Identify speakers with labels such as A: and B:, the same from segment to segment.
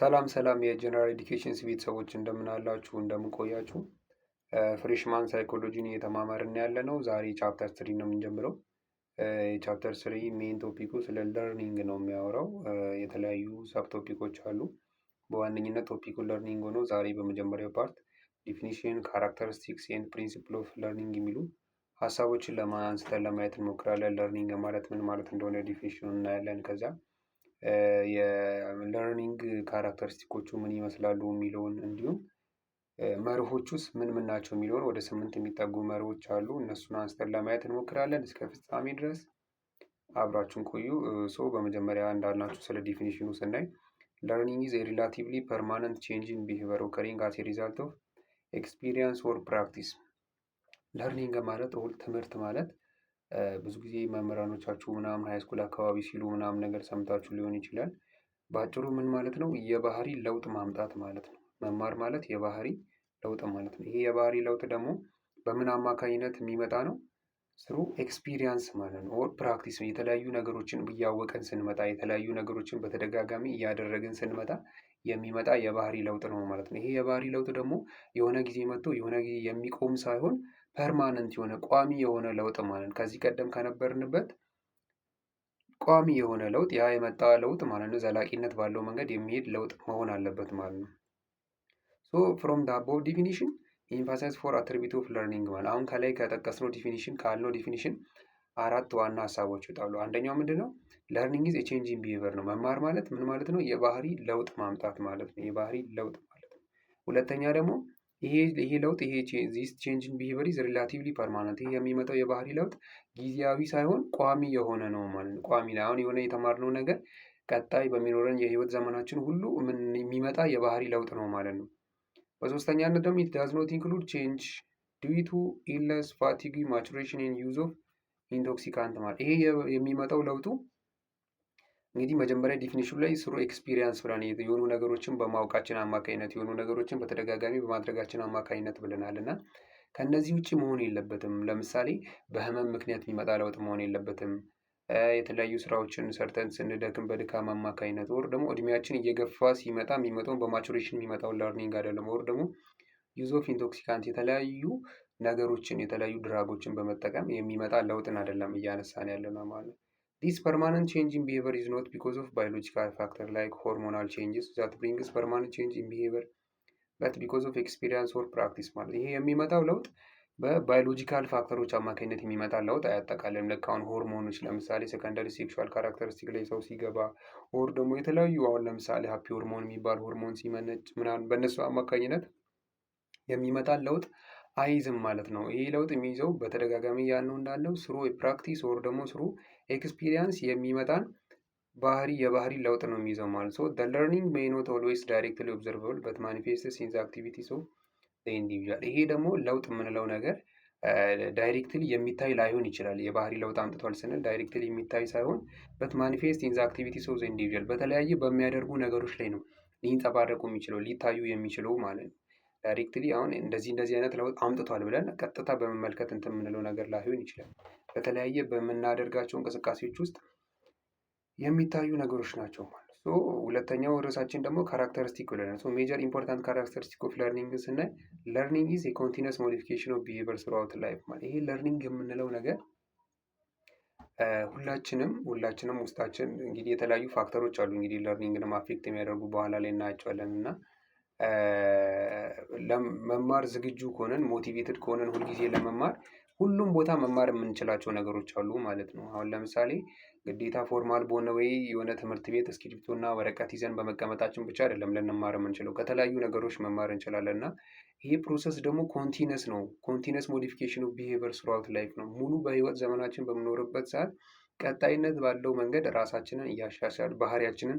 A: ሰላም የጀነራል ኤዱኬሽንስ ቤተሰቦች እንደምን አላችሁ? እንደምን ቆያችሁ? ፍሬሽማን ሳይኮሎጂን እየተማማርን ያለ ነው። ዛሬ ቻፕተር ስሪ ነው የምንጀምረው። የቻፕተር ስሪ ሜን ቶፒኩ ስለ ለርኒንግ ነው የሚያወራው። የተለያዩ ሰብ ቶፒኮች አሉ። በዋነኝነት ቶፒኩ ለርኒንግ ሆኖ ዛሬ በመጀመሪያው ፓርት ዲፊኒሽን፣ ካራክተሪስቲክስ ኤንድ ፕሪንሲፕል ኦፍ ለርኒንግ የሚሉ ሀሳቦችን አንስተን ለማየት እንሞክራለን። ለርኒንግ ማለት ምን ማለት እንደሆነ ዲፊኒሽኑን እናያለን። ከዛ የለርኒንግ ካራክተሪስቲኮቹ ምን ይመስላሉ የሚለውን እንዲሁም መርሆች ውስጥ ምን ናቸው የሚለውን ወደ 8 የሚጠጉ መርሆች አሉ። እነሱን አንስተን ለማየት እንሞክራለን። እስከ ፍጻሜ ድረስ አብራችሁን ቆዩ። በመጀመሪያ እንዳልናችሁ ስለ ዲፊኒሽኑ ስናይ ለርኒንግ ኢዝ ሪላቲቭሊ ፐርማነንት ቼንጅ ኢን ቢሄቪየር ኦከሪንግ አስ ሪዛልት ኦፍ ኤክስፒሪየንስ ኦር ፕራክቲስ። ለርኒንግ ማለት ትምህርት ማለት ብዙ ጊዜ መምህራኖቻችሁ ምናምን ሃይስኩል አካባቢ ሲሉ ምናምን ነገር ሰምታችሁ ሊሆን ይችላል። በአጭሩ ምን ማለት ነው? የባህሪ ለውጥ ማምጣት ማለት ነው። መማር ማለት የባህሪ ለውጥ ማለት ነው። ይሄ የባህሪ ለውጥ ደግሞ በምን አማካኝነት የሚመጣ ነው? ስሩ ኤክስፒሪየንስ ማለት ነው። ኦር ፕራክቲስ፣ የተለያዩ ነገሮችን እያወቀን ስንመጣ፣ የተለያዩ ነገሮችን በተደጋጋሚ እያደረግን ስንመጣ የሚመጣ የባህሪ ለውጥ ነው ማለት ነው። ይሄ የባህሪ ለውጥ ደግሞ የሆነ ጊዜ መጥቶ የሆነ ጊዜ የሚቆም ሳይሆን ፐርማነንት የሆነ ቋሚ የሆነ ለውጥ ማለት ነው። ከዚህ ቀደም ከነበርንበት ቋሚ የሆነ ለውጥ፣ ያ የመጣ ለውጥ ማለት ነው ዘላቂነት ባለው መንገድ የሚሄድ ለውጥ መሆን አለበት ማለት ነው። ሶ ፍሮም ደ አቦቭ ዲፊኒሽን ኤምፋሳይዝ ፎር አትሪቢዩት ኦፍ ለርኒንግ ማለት አሁን ከላይ ከጠቀስነው ዲፊኒሽን ካለው ዲፊኒሽን አራት ዋና ሀሳቦች ይወጣሉ። አንደኛው ምንድን ነው? ለርኒንግ ኢዝ ኤ ቼንጅ ኢን ቢሄቪየር ነው። መማር ማለት ምን ማለት ነው? የባህሪ ለውጥ ማምጣት ማለት ነው። የባህሪ ለውጥ ማለት ነው። ሁለተኛ ደግሞ ይሄ ለውጥ ዚስ ቼንጅ ኢን ቢሄቪየር ኢዝ ሪላቲቭሊ ፐርማነንት። ይሄ የሚመጣው የባህሪ ለውጥ ጊዜያዊ ሳይሆን ቋሚ የሆነ ነው ማለት ነው። ቋሚ ነው። አሁን የሆነ የተማርነው ነገር ቀጣይ በሚኖረን የህይወት ዘመናችን ሁሉ የሚመጣ የባህሪ ለውጥ ነው ማለት ነው። በሶስተኛነት ደግሞ ኢት ዳዝ ኖት ኢንክሉድ ቼንጅ ዲዩ ቱ ኢልነስ፣ ፋቲግ፣ ማቹሬሽን ኤንድ ዩዝ ኦፍ ኢንቶክሲካንት ማለት ይሄ የሚመጣው ለውጡ እንግዲህ መጀመሪያ ዲፊኒሽኑ ላይ ስሩ ኤክስፒሪየንስ ብለን የሆኑ ነገሮችን በማወቃችን አማካኝነት የሆኑ ነገሮችን በተደጋጋሚ በማድረጋችን አማካኝነት ብለናል እና ከነዚህ ውጭ መሆን የለበትም። ለምሳሌ በህመም ምክንያት የሚመጣ ለውጥ መሆን የለበትም። የተለያዩ ስራዎችን ሰርተን ስንደክም በድካም አማካኝነት ወር ደግሞ እድሜያችን እየገፋ ሲመጣ የሚመጣውን በማቹሬሽን የሚመጣውን ለርኒንግ አይደለም። ወር ደግሞ ዩዝ ኦፍ ኢንቶክሲካንት የተለያዩ ነገሮችን የተለያዩ ድራጎችን በመጠቀም የሚመጣ ለውጥን አይደለም እያነሳን ያለ ነው ማለት ነው። ዲስ ፐርማነንት ቼንጅ ኢን ቢሄቪየር ኢዝ ኖት ቢኮዝ ኦፍ ባዮሎጂካል ፋክተር ላይክ ሆርሞናል ቼንጅስ ዛት ብሪንግስ ፐርማነንት ቼንጅ ኢን ቢሄቪየር በት ቢኮዝ ኦፍ ኤክስፒሪየንስ ኦር ፕራክቲስ ማለት ይሄ የሚመጣው ለውጥ በባዮሎጂካል ፋክተሮች አማካኝነት የሚመጣ ለውጥ አያጠቃልም። ልክ አሁን ሆርሞኖች ለምሳሌ ሰከንደሪ ሴክሹዋል ካራክተሪስቲክ ላይ ሰው ሲገባ ኦር ደግሞ የተለያዩ አሁን ለምሳሌ ሃፒ ሆርሞን የሚባል ሆርሞን ሲመነጭ ምናምን በእነሱ አማካኝነት የሚመጣ ለውጥ አይዝም ማለት ነው። ይሄ ለውጥ የሚይዘው በተደጋጋሚ ያልነው እንዳለው ስሩ ፕራክቲስ ኦር ደግሞ ስሩ ኤክስፒሪየንስ የሚመጣን የባህሪ ለውጥ ነው የሚይዘው ማለት ነው። ደ ለርኒንግ ሜይ ኖት ኦልዌይስ ዳይሬክትሊ ኦብዘርቨብል በት ማኒፌስትስ ኢን ዘ አክቲቪቲስ ኦፍ ኢንዲቪጁዋል። ይሄ ደግሞ ለውጥ የምንለው ነገር ዳይሬክትሊ የሚታይ ላይሆን ይችላል። የባህሪ ለውጥ አምጥቷል ስንል ዳይሬክትሊ የሚታይ ሳይሆን በት ማኒፌስት ኢን ዘ አክቲቪቲስ ኦፍ ዘ ኢንዲቪጁዋል በተለያየ በሚያደርጉ ነገሮች ላይ ነው ሊንጸባረቁ የሚችለው ሊታዩ የሚችለው ማለት ነው። ዳይሬክትሊ አሁን እንደዚህ አይነት ለውጥ አምጥቷል ብለን ቀጥታ በመመልከት እንትን የምንለው ነገር ላይሆን ይችላል። በተለያየ በምናደርጋቸው እንቅስቃሴዎች ውስጥ የሚታዩ ነገሮች ናቸው ማለት ነው። ሁለተኛው ርዕሳችን ደግሞ ካራክተሪስቲክ ብለናል። ሜጀር ኢምፖርታንት ካራክተሪስቲክ ኦፍ ለርኒንግ ስናይ ለርኒንግ ኢዝ የኮንቲኒስ ሞዲፊኬሽን ኦፍ ቢሄቪየር ስሩአውት ላይፍ ማለት ይሄ ለርኒንግ የምንለው ነገር ሁላችንም ውስጣችን እንግዲህ የተለያዩ ፋክተሮች አሉ እንግዲህ ለርኒንግንም አፌክት የሚያደርጉ በኋላ ላይ እናያቸዋለን እና ለመማር ዝግጁ ከሆነን ሞቲቬትድ ከሆነን ሁልጊዜ ለመማር ሁሉም ቦታ መማር የምንችላቸው ነገሮች አሉ ማለት ነው። አሁን ለምሳሌ ግዴታ ፎርማል በሆነ ወይ የሆነ ትምህርት ቤት እስክሪብቶና ወረቀት ይዘን በመቀመጣችን ብቻ አይደለም ልንማር የምንችለው ከተለያዩ ነገሮች መማር እንችላለን እና ይሄ ፕሮሰስ ደግሞ ኮንቲነስ ነው። ኮንቲነስ ሞዲፊኬሽን ኦፍ ቢሄቪየር ስሩአውት ላይፍ ነው። ሙሉ በህይወት ዘመናችን በምኖርበት ሰዓት ቀጣይነት ባለው መንገድ ራሳችንን እያሻሻል ባህሪያችንን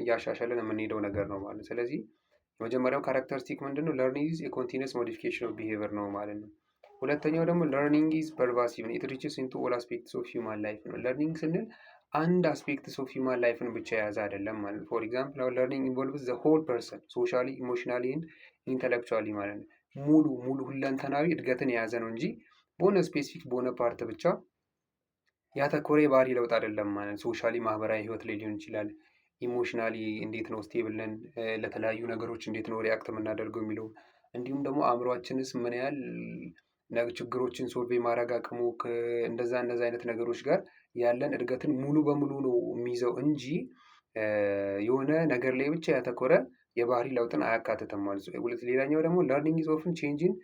A: እያሻሻልን የምንሄደው ነገር ነው ማለት ነው። ስለዚህ የመጀመሪያው ካራክተሪስቲክ ምንድን ነው? ለርኒንግ ኢዝ የኮንቲነስ ሞዲፊኬሽን ኦፍ ቢሄቪየር ነው ማለት ነው። ሁለተኛው ደግሞ ለርኒንግ ኢዝ ፐርቫሲቭ ኢት ሪችስ ኢንቱ ኦል አስፔክትስ ኦፍ ሂውማን ላይፍ ነው። ለርኒንግ ስንል አንድ አስፔክትስ ኦፍ ሂውማን ላይፍን ብቻ የያዘ አይደለም ማለት ነው። ፎር ኤግዛምፕል አሁን ለርኒንግ ኢንቮልቭስ ዘ ሆል ፐርሰን ሶሻሊ ኢሞሽናሊ ኤንድ ኢንተሌክቹዋሊ ማለት ነው። ሙሉ ሁለንተናዊ እድገትን የያዘ ነው እንጂ በሆነ ስፔሲፊክ በሆነ ፓርት ብቻ ያተኮረ የባህሪ ለውጥ አይደለም ማለት ነው። ሶሻሊ ማህበራዊ ህይወት ላይ ሊሆን ይችላል፣ ኢሞሽናሊ እንዴት ነው ስቴብል ነን፣ ለተለያዩ ነገሮች እንዴት ነው ሪያክት የምናደርገው የሚለው እንዲሁም ደግሞ አእምሯችንስ ምን ያህል ችግሮችን ሶልቭ የማድረግ አቅሙ እንደዛ አይነት ነገሮች ጋር ያለን እድገትን ሙሉ በሙሉ ነው የሚይዘው እንጂ የሆነ ነገር ላይ ብቻ ያተኮረ የባህሪ ለውጥን አያካትትም ማለት ነው። ሌላኛው ደግሞ ለርኒንግ ኢዝ ኦፍን ቼንጂንግ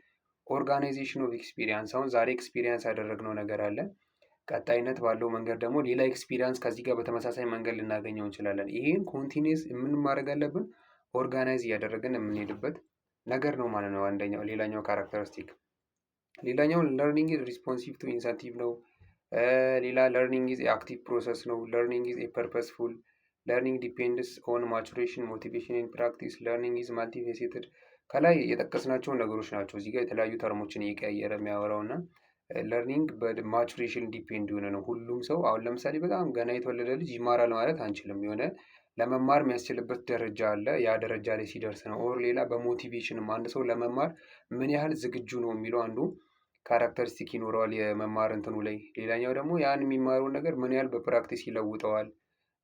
A: ኦርጋናይዜሽን ኦፍ ኤክስፒሪየንስ። አሁን ዛሬ ኤክስፒሪየንስ ያደረግነው ነገር አለ። ቀጣይነት ባለው መንገድ ደግሞ ሌላ ኤክስፒሪየንስ ከዚህ ጋር በተመሳሳይ መንገድ ልናገኘው እንችላለን። ይሄን ኮንቲኒስ ምን ማድረግ አለብን? ኦርጋናይዝ እያደረግን የምንሄድበት ነገር ነው ማለት ነው። አንደኛው ሌላኛው ካራክተሪስቲክ። ሌላኛው ለርኒንግ ኢዝ ሪስፖንሲቭ ቱ ኢንሰንቲቭ ነው። ሌላ ለርኒንግ ኢዝ አክቲቭ ፕሮሰስ ነው። ለርኒንግ ኢዝ ፐርፐስፉል። ለርኒንግ ዲፔንድስ ኦን ማቹሬሽን ሞቲቬሽን ኢን ፕራክቲስ። ለርኒንግ ኢዝ ማልቲፌሴትድ። ከላይ የጠቀስናቸውን ነገሮች ናቸው እዚህ ጋር የተለያዩ ተርሞችን እየቀያየረ የሚያወራው እና ለርኒንግ በማቹሬሽን ዲፔንድ የሆነ ነው። ሁሉም ሰው አሁን ለምሳሌ በጣም ገና የተወለደ ልጅ ይማራል ማለት አንችልም። የሆነ ለመማር የሚያስችልበት ደረጃ አለ። ያ ደረጃ ላይ ሲደርስ ነው። ኦር ሌላ በሞቲቬሽንም አንድ ሰው ለመማር ምን ያህል ዝግጁ ነው የሚለው አንዱ ካራክተሪስቲክ ይኖረዋል የመማር እንትኑ ላይ። ሌላኛው ደግሞ ያን የሚማረውን ነገር ምን ያህል በፕራክቲስ ይለውጠዋል።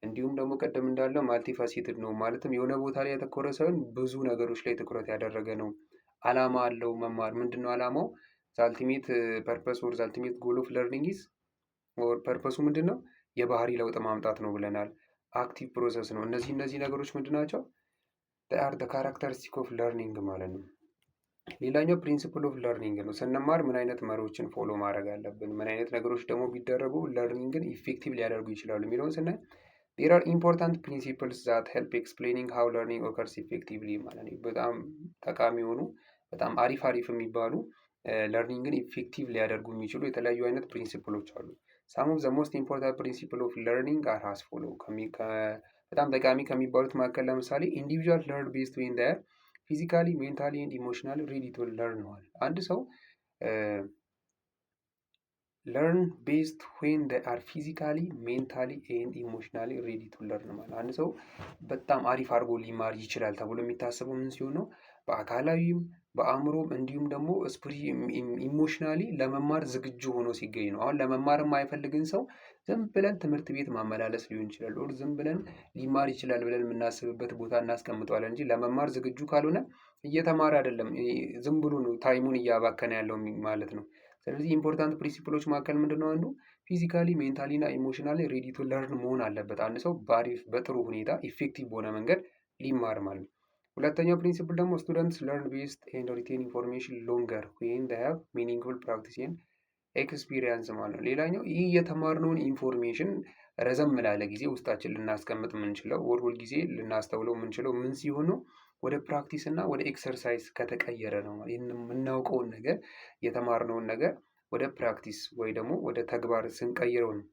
A: እንዲሁም ደግሞ ቀደም እንዳለው ማልቲፋሴትድ ነው። ማለትም የሆነ ቦታ ላይ ያተኮረ ሳይሆን ብዙ ነገሮች ላይ ትኩረት ያደረገ ነው። አላማ አለው መማር። ምንድን ነው አላማው? ዛልቲሜት ፐርፐስ ኦር ዛልቲሜት ጎል ኦፍ ለርኒንግ ኢዝ ኦር ፐርፐሱ ምንድን ነው? የባህሪ ለውጥ ማምጣት ነው ብለናል። አክቲቭ ፕሮሰስ ነው። እነዚህ ነገሮች ምንድን ናቸው? አር ካራክተሪስቲክ ኦፍ ለርኒንግ ማለት ነው። ሌላኛው ፕሪንሲፕል ኦፍ ለርኒንግ ነው። ስንማር ምን አይነት መሪዎችን ፎሎ ማድረግ አለብን፣ ምን አይነት ነገሮች ደግሞ ቢደረጉ ለርኒንግን ኢፌክቲቭ ሊያደርጉ ይችላሉ የሚለውን ስናይ ዴር አር ኢምፖርታንት ፕሪንሲፕልስ ዛት ሄልፕ ኤክስፕሌኒንግ ሃው ለርኒንግ ኦከርስ ኢፌክቲቭሊ ማለት ነው። በጣም ጠቃሚ የሆኑ በጣም አሪፍ የሚባሉ ለርኒንግን ኢፌክቲቭ ሊያደርጉ የሚችሉ የተለያዩ አይነት ፕሪንሲፕሎች አሉ። ሳም ኦፍ ዘ ሞስት ኢምፖርታንት ፕሪንሲፕል ኦፍ ለርኒንግ አር አስ ፎሎ። በጣም ጠቃሚ ከሚባሉት መካከል ለምሳሌ ኢንዲቪዥዋል ለርን ቤዝድ ዌን ዴይ አር ፊዚካሊ ሜንታሊ ኤንድ ኢሞሽናሊ ሬዲ ቱ ለርን ነዋል። አንድ ሰው ለርን ቤዝድ ዌን ዴይ አር ፊዚካሊ ሜንታሊ ኤንድ ኢሞሽናሊ ሬዲ ቱ ለርን ማለት አንድ ሰው በጣም አሪፍ አድርጎ ሊማር ይችላል ተብሎ የሚታሰበው ምን ሲሆን ነው? በአካላዊም በአእምሮም እንዲሁም ደግሞ ኢሞሽናሊ ለመማር ዝግጁ ሆኖ ሲገኝ ነው። አሁን ለመማር የማይፈልግን ሰው ዝም ብለን ትምህርት ቤት ማመላለስ ሊሆን ይችላል፣ ኦር ዝም ብለን ሊማር ይችላል ብለን የምናስብበት ቦታ እናስቀምጠዋለን እንጂ ለመማር ዝግጁ ካልሆነ እየተማረ አይደለም፣ ዝም ብሎ ነው ታይሙን እያባከነ ያለው ማለት ነው። ስለዚህ ኢምፖርታንት ፕሪንሲፕሎች መካከል ምንድነው? አንዱ ፊዚካሊ ሜንታሊ እና ኢሞሽናሊ ሬዲ ቱ ለርን መሆን አለበት። አንድ ሰው በጥሩ ሁኔታ ኢፌክቲቭ በሆነ መንገድ ሊማር ማለት ነው። ሁለተኛው ፕሪንሲፕል ደግሞ ስቱደንትስ ለርን ቤዝድ ኤንድ ሪቴን ኢንፎርሜሽን ሎንገር ዌን ዴይ ሃቭ ሚኒንግፉል ፕራክቲስ ኤንድ ኤክስፒሪየንስ ማለት ነው። ሌላኛው ይህ የተማርነውን ኢንፎርሜሽን ረዘም ላለ ጊዜ ውስጣችን ልናስቀምጥ የምንችለው ሁል ጊዜ ልናስተውለው የምንችለው ምን ሲሆን ነው? ወደ ፕራክቲስ እና ወደ ኤክሰርሳይዝ ከተቀየረ ነው። የምናውቀውን ነገር የተማርነውን ነገር ወደ ፕራክቲስ ወይ ደግሞ ወደ ተግባር ስንቀይረው ነው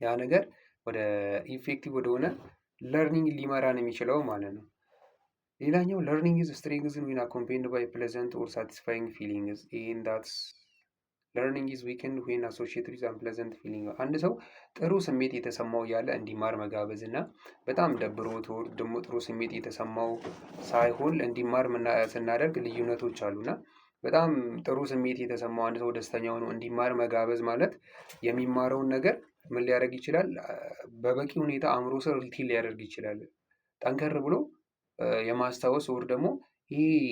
A: ያ ነገር ወደ ኢፌክቲቭ ወደሆነ ለርኒንግ ሊመራን የሚችለው ማለት ነው። ሌላኛው ለርኒንግ ኢዝ ስትሬንግዝን ዌን አኮምፓኒድ ባይ ፕሌዘንት ኦር ሳቲስፋይንግ ፊሊንግስ ኤንድ ዳትስ ለርኒንግ ኢዝ ዊክንድ ዌን አሶሺየትድ ዊዝ አንፕሌዘንት ፊሊንግ። አንድ ሰው ጥሩ ስሜት የተሰማው ያለ እንዲማር መጋበዝ እና በጣም ደብሮት ወር ደግሞ ጥሩ ስሜት የተሰማው ሳይሆን እንዲማር ስናደርግ ልዩነቶች አሉና በጣም ጥሩ ስሜት የተሰማው አንድ ሰው ደስተኛ ሆኖ እንዲማር መጋበዝ ማለት የሚማረውን ነገር ምን ሊያደርግ ይችላል? በበቂ ሁኔታ አእምሮ ስር ሪቴል ሊያደርግ ይችላል። ጠንከር ብሎ የማስታወስ ወር ደግሞ ይህ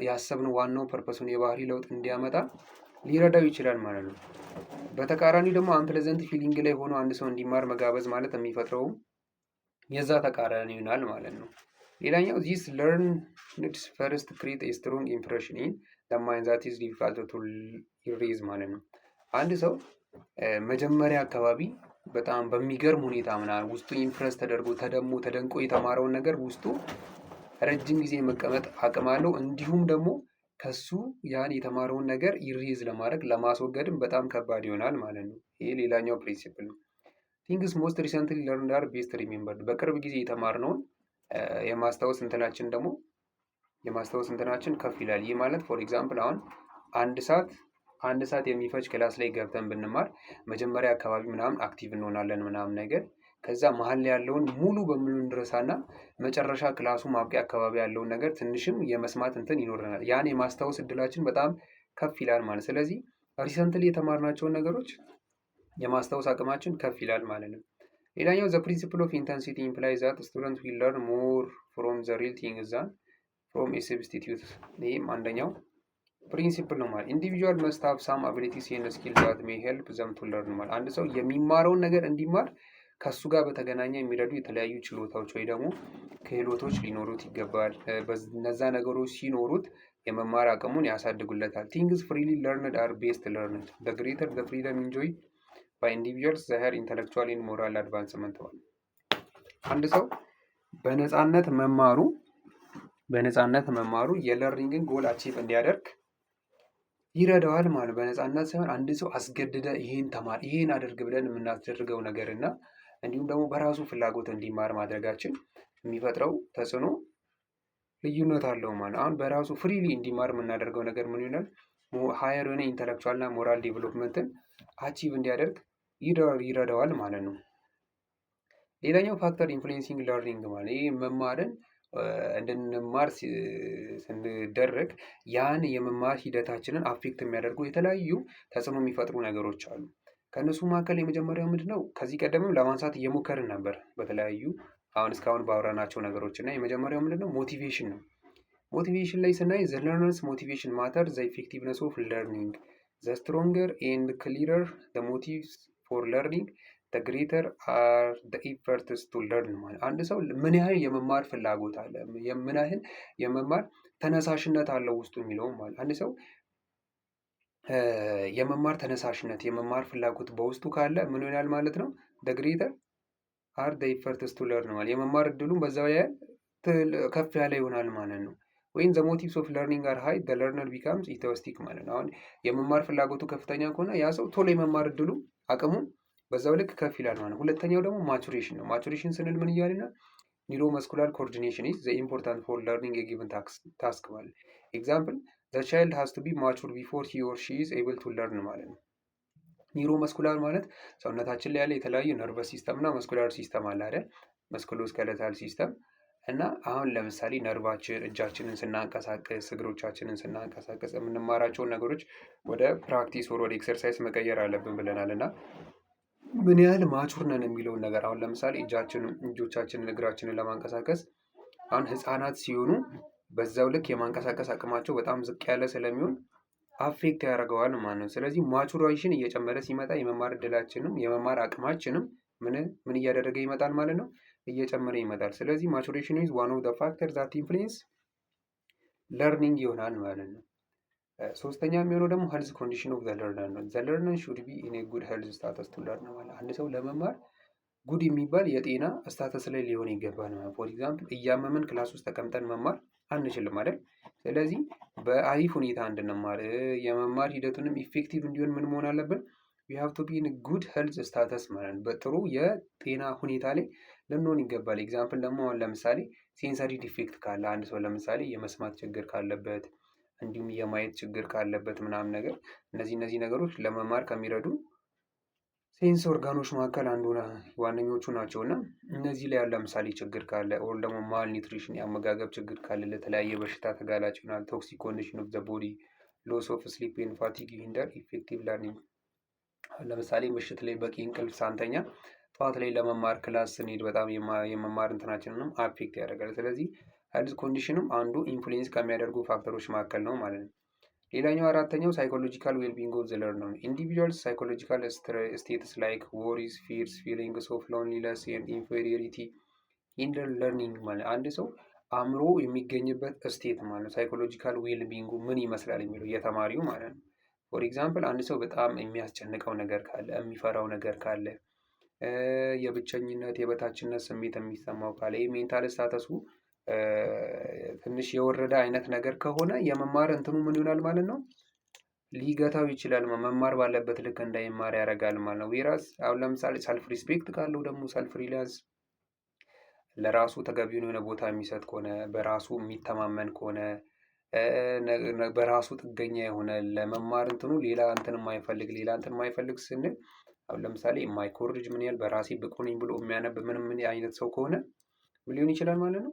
A: ያሰብነው ዋናው ፐርፐሱን የባህሪ ለውጥ እንዲያመጣ ሊረዳው ይችላል ማለት ነው። በተቃራኒ ደግሞ አንፕሌዘንት ፊሊንግ ላይ ሆኖ አንድ ሰው እንዲማር መጋበዝ ማለት የሚፈጥረው የዛ ተቃራኒ ይሆናል ማለት ነው። ሌላኛው ዚስ ለርንድስ ፈርስት ክሬት ኤ ስትሮንግ ኢምፕሬሽን ኢን ዘ ማይንድ ዛት ኢዝ ዲፊካልት ቱ ኢሬዝ ማለት ነው። አንድ ሰው መጀመሪያ አካባቢ በጣም በሚገርም ሁኔታ ምናምን ውስጡ ኢምፕረስ ተደርጎ ተደንቆ የተማረውን ነገር ውስጡ ረጅም ጊዜ መቀመጥ አቅም አለው። እንዲሁም ደግሞ ከሱ ያን የተማረውን ነገር ኢሬዝ ለማድረግ ለማስወገድም በጣም ከባድ ይሆናል ማለት ነው። ይሄ ሌላኛው ፕሪንሲፕል ነው። ቲንግስ ሞስት ሪሰንትሊ ለርንድ አር ቤስት ሪሜምበርድ። በቅርብ ጊዜ የተማርነውን የማስታወስ እንትናችን ከፍ ይላል። ይህ ማለት ፎር ኤግዛምፕል አሁን አንድ ሰዓት የሚፈጅ ክላስ ላይ ገብተን ብንማር መጀመሪያ አካባቢ ምናምን አክቲቭ እንሆናለን ምናምን ነገር ከዛ መሀል ላይ ያለውን ሙሉ በሙሉ እንድረሳና መጨረሻ ክላሱ ማብቂያ አካባቢ ያለውን ነገር ትንሽም የመስማት እንትን ይኖረናል። ያን የማስታወስ እድላችን በጣም ከፍ ይላል ማለት። ስለዚህ ሪሰንትሊ የተማርናቸውን ነገሮች የማስታወስ አቅማችን ከፍ ይላል ማለት ነው። ሌላኛው ዘ ፕሪንሲፕል ኦፍ ኢንተንሲቲ ኢምፕላይዝ ዛት ስቱደንት ዊል ለርን ሞር ፍሮም ዘ ሪል ቲንግ ዛን ፍሮም ኤ ሰብስቲትዩት። ይህም አንደኛው ፕሪንሲፕል ነው ማለት ኢንዲቪጁዋል መስት ሃቭ ሳም አቢሊቲስ ኤንድ ስኪል ዛት ሜይ ሄልፕ ዘም ቱ ለርን ማለት አንድ ሰው የሚማረውን ነገር እንዲማር ከሱ ጋር በተገናኘ የሚረዱ የተለያዩ ችሎታዎች ወይ ደግሞ ክህሎቶች ሊኖሩት ይገባል። እነዛ ነገሮች ሲኖሩት የመማር አቅሙን ያሳድጉለታል። ቲንግስ ፍሪሊ ለርንድ አር ቤስት ለርንድ ዘ ግሬተር ዘ ፍሪደም ኢንጆይ ባይ ኢንዲቪጁዋልስ ዘ ሃየር ኢንተሌክቹዋል ኤንድ ሞራል አድቫንስመንት። አንድ ሰው በነፃነት መማሩ የለርኒንግን ጎል አቺቭ እንዲያደርግ ይረዳዋል ማለት በነፃነት ሳይሆን አንድ ሰው አስገድደ ይሄን ተማር ይሄን አድርግ ብለን የምናስደርገው ነገር እና እንዲሁም ደግሞ በራሱ ፍላጎት እንዲማር ማድረጋችን የሚፈጥረው ተጽዕኖ ልዩነት አለው ማለት። አሁን በራሱ ፍሪሊ እንዲማር የምናደርገው ነገር ምን ይሆናል? ሃየር የሆነ ኢንተሌክቹዋል እና ሞራል ዴቨሎፕመንትን አቺቭ እንዲያደርግ ይረዳዋል ማለት ነው። ሌላኛው ፋክተር ኢንፍሉዌንሲንግ ለርኒንግ ማለት ይህ መማርን እንድንማር ስንደረግ ያን የመማር ሂደታችንን አፌክት የሚያደርጉ የተለያዩ ተጽዕኖ የሚፈጥሩ ነገሮች አሉ። ከእነሱ መካከል የመጀመሪያው ምንድነው? ከዚህ ቀደምም ለማንሳት እየሞከርን ነበር በተለያዩ አሁን እስካሁን ባወራናቸው ነገሮች እና የመጀመሪያው ምንድነው? ሞቲቬሽን ነው። ሞቲቬሽን ላይ ስናይ ዘ ለርነርስ ሞቲቬሽን ማተር ዘ ኢፌክቲቭነስ ኦፍ ለርኒንግ ዘ ስትሮንገር ኤንድ ክሊረር ዘ ሞቲቭስ ፎር ለርኒንግ ዘ ግሬተር አር ዘ ኢፈርትስ ቱ ለርን ማለት አንድ ሰው ምን ያህል የመማር ፍላጎት አለ፣ ምን ያህል የመማር ተነሳሽነት አለው ውስጡ የሚለውም ማለት አንድ ሰው የመማር ተነሳሽነት የመማር ፍላጎት በውስጡ ካለ ምን ይሆናል ማለት ነው? ዘ ግሬተር አር ዘ ኢፈርትስ ቱ ለርን ማለት የመማር እድሉም በዛው ያህል ከፍ ያለ ይሆናል ማለት ነው። ወይም ዘ ሞቲቭስ ኦፍ ለርኒንግ አር ሃይ ዘ ለርነር ቢካምስ ኢንተረስቲንግ ማለት ነው። አሁን የመማር ፍላጎቱ ከፍተኛ ከሆነ ያ ሰው ቶሎ የመማር እድሉ አቅሙ በዛው ልክ ከፍ ይላል ማለት ነው። ሁለተኛው ደግሞ ማቹሬሽን ነው። ማቹሬሽን ስንል ምን እያልን ነው? ኒውሮ መስኩላር ኮኦርዲኔሽን ኢዝ ዘ ኢምፖርታንት ፎር ለርኒንግ ኤ ጊቨን ታስክ ማለት ኤግዛምፕል ዘ ቻይልድ ሃዝ ቱ ቢ ማቹር ቢፎር ሂ ኦር ሺ ኢዝ ኤብል ቱ ለርን ማለት ነው። ኒውሮ መስኩላር ማለት ሰውነታችን ላይ ያለ የተለያዩ ነርቨስ ሲስተም እና መስኩላር ሲስተም አለ አይደል? መስኩሎስኬለታል ሲስተም እና አሁን ለምሳሌ ነርቫችን እጃችንን ስናንቀሳቀስ እግሮቻችንን ስናንቀሳቀስ የምንማራቸውን ነገሮች ወደ ፕራክቲስ ወደ ኤክሰርሳይዝ መቀየር አለብን ብለናል። እና ምን ያህል ማቹር ነን የሚለውን ነገር አሁን ለምሳሌ እጆቻችንን እግራችንን ለማንቀሳቀስ አሁን ህፃናት ሲሆኑ በዛው ልክ የማንቀሳቀስ አቅማቸው በጣም ዝቅ ያለ ስለሚሆን አፌክት ያደርገዋል ማለት ነው። ስለዚህ ማቹሬሽን እየጨመረ ሲመጣ የመማር እድላችንም የመማር አቅማችንም ምን እያደረገ ይመጣል ማለት ነው? እየጨመረ ይመጣል። ስለዚህ ማቹሬሽን ኢዝ ዋን ኦፍ ዘ ፋክተር ዛት ኢንፍሉዌንስ ለርኒንግ ይሆናል ማለት ነው። ሶስተኛ የሚሆነው ደግሞ ሄልዝ ኮንዲሽን ኦፍ ዘ ለርነር ነው። ዘ ለርነር ሹድ ቢ ኢን ኤ ጉድ ሄልዝ ስታተስ ቱ ለርን ማለት አንድ ሰው ለመማር ጉድ የሚባል የጤና ስታተስ ላይ ሊሆን ይገባል ማለት። ፎር ኤግዛምፕል እያመመን ክላስ ውስጥ ተቀምጠን መማር አንችልም አይደል? ስለዚህ በአሪፍ ሁኔታ እንድንማር የመማር ሂደቱንም ኢፌክቲቭ እንዲሆን ምን መሆን አለብን? ዊ ሃቭ ቱ ቢ ኢን ጉድ ሄልዝ ስታተስ ማለት በጥሩ የጤና ሁኔታ ላይ ልንሆን ይገባል። ኤግዛምፕል ደግሞ አሁን ለምሳሌ ሴንሰሪ ዲፌክት ካለ አንድ ሰው ለምሳሌ የመስማት ችግር ካለበት እንዲሁም የማየት ችግር ካለበት ምናምን ነገር እነዚህ ነገሮች ለመማር ከሚረዱ ሴንስ ኦርጋኖች መካከል አንዱ ዋነኞቹ ናቸው። እና እነዚህ ላይ ያለ ለምሳሌ ችግር ካለ ኦር ደግሞ ማል ኒትሪሽን የአመጋገብ ችግር ካለ ለተለያየ በሽታ ተጋላጭ ይሆናል። ቶክሲክ ኮንዲሽን ኦፍ ዘ ቦዲ ሎስ ኦፍ ስሊፕ ኤንድ ፋቲግ ሂንደር ኢፌክቲቭ ለርኒንግ። ለምሳሌ ምሽት ላይ በቂ እንቅልፍ ሳንተኛ ጠዋት ላይ ለመማር ክላስ ስንሄድ በጣም የመማር እንትናችንንም አፌክት ያደርጋል። ስለዚህ ሄልዝ ኮንዲሽንም አንዱ ኢንፍሉዌንስ ከሚያደርጉ ፋክተሮች መካከል ነው ማለት ነው። ሌላኛው አራተኛው ሳይኮሎጂካል ዌልቢንግ ኦፍ ዘ ለርነር ነው። ኢንዲቪጁዋልስ ሳይኮሎጂካል ስቴትስ ላይክ ወሪስ ፊርስ ፊሊንግስ ኦፍ ሎንሊነስ ኤንድ ኢንፌሪዮሪቲ ኢን ለርኒንግ ማለት አንድ ሰው አእምሮ የሚገኝበት ስቴት ማለት ነው። ሳይኮሎጂካል ዌልቢንጉ ምን ይመስላል የሚለው የተማሪው ማለት ነው። ፎር ኤግዛምፕል አንድ ሰው በጣም የሚያስጨንቀው ነገር ካለ የሚፈራው ነገር ካለ የብቸኝነት የበታችነት ስሜት የሚሰማው ካለ ይህ ሜንታል ስታተሱ ትንሽ የወረደ አይነት ነገር ከሆነ የመማር እንትኑ ምን ይሆናል ማለት ነው? ሊገታው ይችላል። መማር ባለበት ልክ እንዳይማር ያደርጋል ማለት ነው። ዌራስ አሁን ለምሳሌ ሰልፍ ሪስፔክት ካለው ደግሞ ሰልፍ ሪላንስ ለራሱ ተገቢውን የሆነ ቦታ የሚሰጥ ከሆነ በራሱ የሚተማመን ከሆነ በራሱ ጥገኛ የሆነ ለመማር እንትኑ ሌላ እንትን የማይፈልግ ስንል አሁን ለምሳሌ የማይኮርጅ ምን ያህል በራሴ ብቁ ነኝ ብሎ የሚያነብ ምን አይነት ሰው ከሆነ ምን ሊሆን ይችላል ማለት ነው?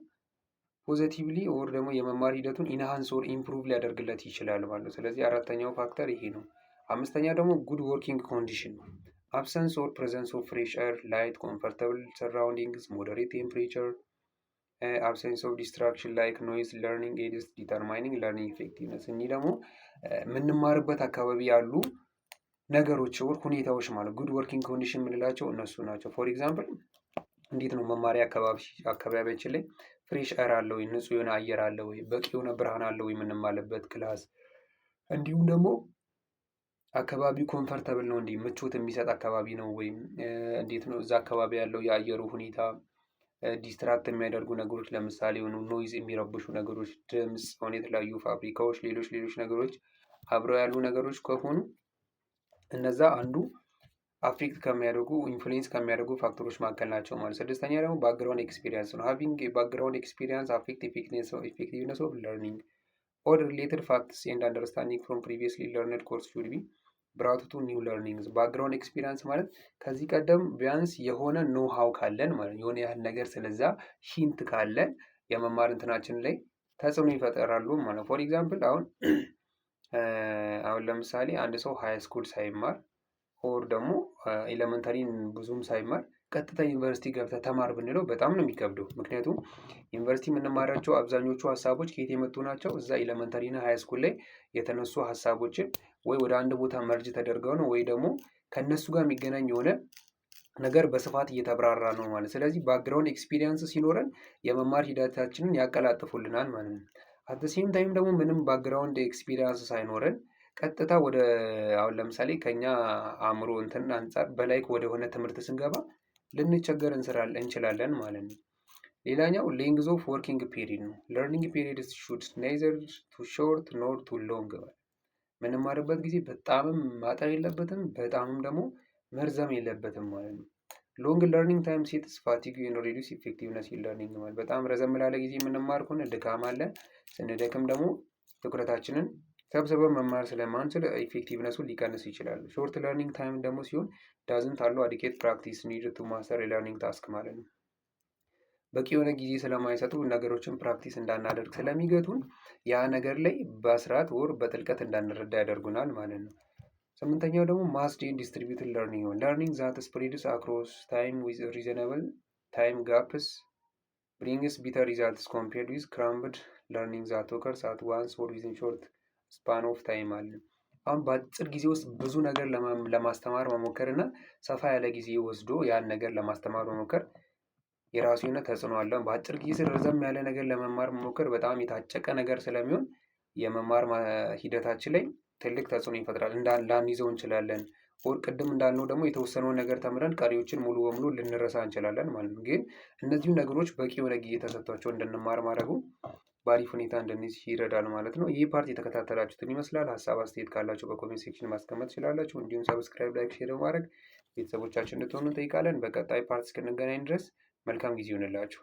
A: ፖዘቲቭሊ ኦር ደግሞ የመማር ሂደቱን ኢንሃንስ ኦር ኢምፕሩቭ ሊያደርግለት ይችላል ማለት ነው። ስለዚህ አራተኛው ፋክተር ይሄ ነው። አምስተኛ ደግሞ ጉድ ወርኪንግ ኮንዲሽን ነው። absence or presence of fresh air, light, comfortable surroundings, moderate temperature, absence of distraction like noise, learning aids, determining learning effectiveness። እኚህ ደግሞ የምንማርበት አካባቢ ያሉ ነገሮች ወር ሁኔታዎች ማለት ጉድ ወርኪንግ ኮንዲሽን የምንላቸው እነሱ ናቸው። ፎር ኤግዛምፕል እንዴት ነው መማሪያ አካባቢያችን ላይ ፍሬሽ ኤር አለ ወይ፣ ንጹህ የሆነ አየር አለ ወይ፣ በቂ የሆነ ብርሃን አለ ወይ የምንማልበት ክላስ፣ እንዲሁም ደግሞ አካባቢው ኮምፈርተብል ነው እንዴ፣ ምቾት የሚሰጥ አካባቢ ነው ወይም እንዴት ነው እዛ አካባቢ ያለው የአየሩ ሁኔታ፣ ዲስትራክት የሚያደርጉ ነገሮች ለምሳሌ የሆኑ ኖይዝ የሚረብሹ ነገሮች፣ ድምፅ ሆነ የተለያዩ ፋብሪካዎች፣ ሌሎች ነገሮች አብረው ያሉ ነገሮች ከሆኑ እነዛ አንዱ አፌክት ከሚያደርጉ ኢንፍሉዌንስ ከሚያደርጉ ፋክተሮች መካከል ናቸው ማለት። ስድስተኛ ደግሞ ባክግራውንድ ኤክስፒሪየንስ ነው። ሃቪንግ ባክግራውንድ ኤክስፒሪየንስ አፌክት ኢፌክቲቭነስ ኦፍ ለርኒንግ ኦር ሪሌትድ ፋክትስ ኤንድ አንደርስታንዲንግ ፍሮም ፕሪቪየስሊ ለርንድ ኮርስ ሹድ ቢ ብራውት ቱ ኒው ለርኒንግስ። ባክግራውንድ ኤክስፒሪየንስ ማለት ከዚህ ቀደም ቢያንስ የሆነ ኖ ሃው ካለን ማለት የሆነ ያህል ነገር ስለዛ ሂንት ካለን የመማር እንትናችን ላይ ተጽዕኖ ይፈጠራሉ ማለት። ፎር ኤግዛምፕል አሁን ለምሳሌ አንድ ሰው ሃይ ስኩል ሳይማር ኦር ደግሞ ኤሌመንታሪን ብዙም ሳይማር ቀጥታ ዩኒቨርሲቲ ገብተህ ተማር ብንለው በጣም ነው የሚከብደው። ምክንያቱም ዩኒቨርሲቲ የምንማራቸው አብዛኞቹ ሀሳቦች ከየት የመጡ ናቸው? እዛ ኤሌመንታሪ እና ሃይ ስኩል ላይ የተነሱ ሀሳቦችን ወይ ወደ አንድ ቦታ መርጅ ተደርገው ነው ወይ ደግሞ ከእነሱ ጋር የሚገናኝ የሆነ ነገር በስፋት እየተብራራ ነው ማለት። ስለዚህ ባክግራውንድ ኤክስፒሪየንስ ሲኖረን የመማር ሂደታችንን ያቀላጥፉልናል ማለት ነው። አት ሴም ታይም ደግሞ ምንም ባክግራውንድ ኤክስፒሪየንስ ሳይኖረን ቀጥታ ወደ አሁን ለምሳሌ ከኛ አእምሮ እንትን አንጻር በላይ ወደሆነ ትምህርት ስንገባ ልንቸገር እንችላለን ማለት ነው። ሌላኛው ሌንግዝ ኦፍ ወርኪንግ ፔሪድ ነው። ለርኒንግ ፔሪድ ሹድ ኔዘር ቱ ሾርት ኖር ቱ ሎንግ። የምንማርበት ጊዜ በጣምም ማጠር የለበትም በጣምም ደግሞ መርዘም የለበትም ማለት ነው። ሎንግ ለርኒንግ ታይም ሴትስ ፋቲግ ኤንድ ሪዲዩስ ኢፌክቲቭነስ ኢን ለርኒንግ ማለት በጣም ረዘም ላለ ጊዜ የምንማር ከሆነ ድካም አለ። ስንደክም ደግሞ ትኩረታችንን ሰብስበን መማር ስለማንችል ኢፌክቲቭነሱን ሊቀንስ ይችላል። ሾርት ለርኒንግ ታይም ደግሞ ሲሆን ዳዝንት አሉ አዲኬት ፕራክቲስ ኒድ ቱ ማስተር የለርኒንግ ታስክ ማለት ነው። በቂ የሆነ ጊዜ ስለማይሰጡ ነገሮችን ፕራክቲስ እንዳናደርግ ስለሚገቱን ያ ነገር ላይ በስርዓት ወር በጥልቀት እንዳንረዳ ያደርጉናል ማለት ነው። ስምንተኛው ደግሞ ማስድ ኤንድ ዲስትሪቢዩትድ ለርኒንግ ነው። ለርኒንግ ዛት ስፕሬድስ አክሮስ ታይም ዊዝ ሪዘናብል ታይም ጋፕስ ብሪንግስ ቢተር ሪዛልትስ ኮምፔርድ ዊዝ ክራምብድ ለርኒንግ ዛት ኦከርስ አት ዋንስ ኦር ዊዝን ሾርት ስፓን ኦፍ ታይም አለ። አሁን በአጭር ጊዜ ውስጥ ብዙ ነገር ለማስተማር መሞከር እና ሰፋ ያለ ጊዜ ወስዶ ያን ነገር ለማስተማር መሞከር የራሱ የሆነ ተጽዕኖ አለው። በአጭር ጊዜ ረዘም ያለ ነገር ለመማር መሞከር በጣም የታጨቀ ነገር ስለሚሆን የመማር ሂደታችን ላይ ትልቅ ተጽዕኖ ይፈጥራል። ላንይዘው እንችላለን። ኦር ቅድም እንዳልነው ደግሞ የተወሰነውን ነገር ተምረን ቀሪዎችን ሙሉ በሙሉ ልንረሳ እንችላለን ማለት ነው። ግን እነዚሁ ነገሮች በቂ የሆነ ጊዜ ተሰጥቷቸው እንድንማር ማድረጉ በአሪፍ ሁኔታ እንድንይዝ ይረዳል ማለት ነው። ይህ ፓርት የተከታተላችሁትን ይመስላል። ሀሳብ አስተያየት ካላችሁ በኮሜንት ሴክሽን ማስቀመጥ ትችላላችሁ። እንዲሁም ሰብስክራይብ፣ ላይክ፣ ሼር በማድረግ ቤተሰቦቻችን እንድትሆኑ እንጠይቃለን። በቀጣይ ፓርት እስክንገናኝ ድረስ መልካም ጊዜ ይሆንላችሁ።